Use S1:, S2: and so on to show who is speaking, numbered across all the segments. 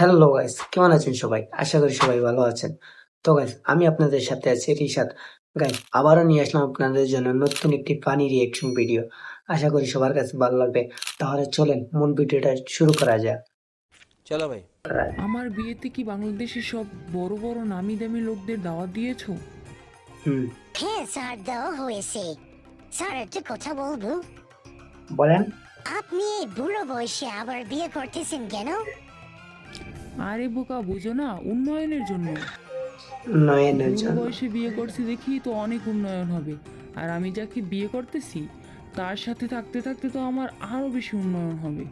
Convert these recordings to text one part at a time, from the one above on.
S1: Hello guys, কেমন আছেন সবাই? আশা করি সবাই ভালো আছেন। তো গাইস, আমি আপনাদের সাথে আছি রিশাদ। গাইস, আবারও নিয়ে আসলাম আপনাদের জন্য নতুন একটি ফানি রিয়েকশন ভিডিও। আশা করি সবার কাছে ভালো লাগবে। তাহলে চলেন মূল ভিডিওটা শুরু করা যাক।
S2: চলো ভাই।
S3: আমার বিয়েতে কি বাংলাদেশের সব বড় বড় নামি দামি লোকদের দাওয়াত দিয়েছো?
S1: হুম,
S4: হ্যাঁ স্যার, দেওয়া হয়েছে। স্যার, একটা কথা বলবো?
S1: বলেন।
S4: আপনি এই বুড়ো বয়সে আবার বিয়ে করতেছেন কেন?
S3: আরে বোকা, বুঝো না, উন্নয়নের জন্য।
S1: উন্নয়নের
S3: বুড়ো
S1: জন্য।
S3: বয়সে বিয়ে করছি দেখি তো অনেক উন্নয়ন হবে। আর আমি যাকে বিয়ে করতেছি তার সাথে থাকতে থাকতে তো আমার আরো বেশি উন্নয়ন হবে।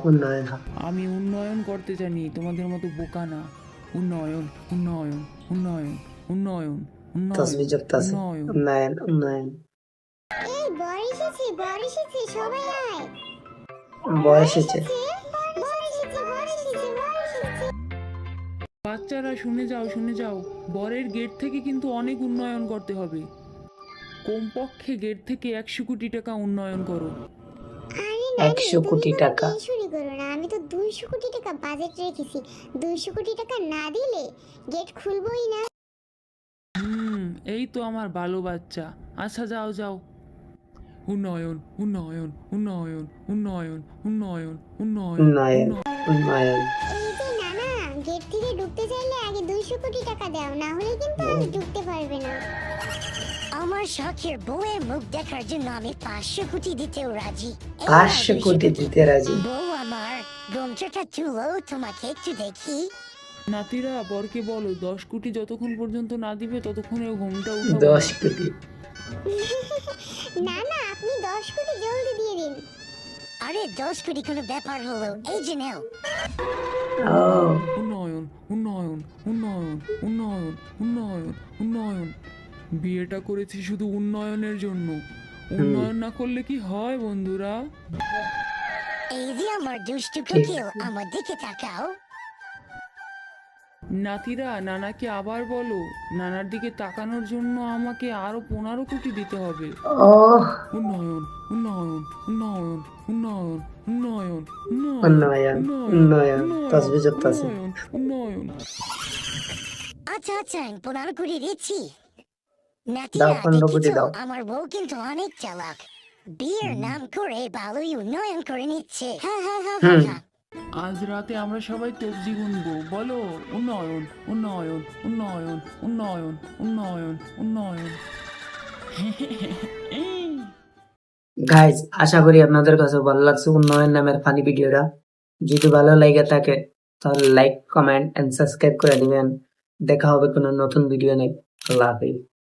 S1: উন্নয়ন হবে।
S3: আমি উন্নয়ন করতে জানি, তোমাদের মতো বোকা না। উন্নয়ন, উন্নয়ন, উন্নয়ন, উন্নয়ন, উন্নয়ন,
S1: তসবি জপতাছে।
S3: উন্নয়ন।
S1: উন্নয়ন, উন্নয়ন।
S4: এই বর এসেছে, বর এসেছে, সবাই আয়।
S1: বয়স হয়েছে।
S4: বর এসেছে, বর এসেছে, বর এসেছে।
S3: বাচ্চারা শুনে যাও, শুনে যাও, বরের গেট থেকে কিন্তু অনেক উন্নয়ন করতে হবে। কমপক্ষে গেট থেকে 100 কোটি টাকা উন্নয়ন করো।
S4: আরে নানি,
S1: 100
S4: তুমি
S1: কোটি
S4: কোনো
S1: টাকা।
S4: টেনশনই করো না, আমি তো 200 কোটি টাকা বাজেট রেখেছি। 200 কোটি টাকা না দিলে গেট খুলবই না।
S3: এই তো আমার ভালো বাচ্চা। আচ্ছা, যাও যাও। উন্নয়ন, উন্নয়ন, উন্নয়ন, উন্নয়ন, উন্নয়ন, উন্নয়ন,
S1: উন্নয়ন, উন্নয়ন।
S4: এই যে নানা, গেট থেকে ঢুকতে চাইলে আগে 200 কোটি টাকা দাও, না হলে কিন্তু আমি ঢুকতে পারবে না। আমার শখের বউয়ের মুখ দেখার জন্য আমি 500 কোটি দিতেও রাজি।
S1: 500 কোটি দিতে রাজি।
S4: বউ আমার, গ্রন্থটা তুলো, তোমাকে একটু দেখি।
S3: নাতিরা বরকে বলো 10 কোটি যতক্ষণ পর্যন্ত না দিবে ততক্ষণে ও ঘুমটা উঠাবো
S1: 10
S3: না।
S1: কোটি।
S4: না না, আপনি 10 কোটি জলদি দিয়ে দিন। আরে 10 কোটি কোনো ব্যাপার হলো? এই যে নাও।
S1: ও,
S3: উন্নয়ন, উন্নয়ন, উন্নয়ন, উন্নয়ন, উন্নয়ন, উন্নয়ন। বিয়েটা করেছি শুধু উন্নয়নের জন্য। উন্নয়ন না করলে কি হয় বন্ধুরা?
S4: এই যে আমার দুষ্টু
S1: ঠিক
S4: কোকিল,
S1: আছে।
S4: আমার দিকে তাকাও।
S3: নাতিরা নানাকে আবার বলো, নানার দিকে তাকানোর জন্য আমাকে আরো 15 কোটি দিতে হবে।
S1: ওহ,
S3: উন্নয়ন, উন্নয়ন, উন্নয়ন, উন্নয়ন, উন্নয়ন, উন্নয়ন,
S1: উন্নয়ন,
S3: উন্নয়ন,
S1: উন্নয়ন।
S3: উন্নয়ন,
S1: তসবি জপতাছে।
S3: উন্নয়ন, উন্নয়ন।
S4: আচ্ছা আচ্ছা, আমি 15 কোটি দিচ্ছি।
S1: দাও,
S4: নাতিরা
S1: 15 কোটি
S4: দেখেছো,
S1: দাও।
S4: আমার বউ কিন্তু অনেক চালাক। বিয়ের নাম করে ভালোই উন্নয়ন করে নিচ্ছে। হ্যাঁ হ্যাঁ হ্যাঁ হ্যাঁ
S1: হুম।
S4: হ্যাঁ।
S3: আজ রাতে আমরা সবাই তবজি গুনবো। বলো উন্নয়ন, উন্নয়ন, উন্নয়ন, উন্নয়ন, উন্নয়ন, উন্নয়ন।
S1: গাইজ, আশা করি আপনাদের কাছে ভালো লাগছে উন্নয়ন নামের ফানি ভিডিওটা। যদি ভালো লাগে থাকে তাহলে লাইক, কমেন্ট এন্ড সাবস্ক্রাইব করে দিবেন। দেখা হবে কোনো নতুন ভিডিও নিয়ে। আল্লাহ হাফেজ।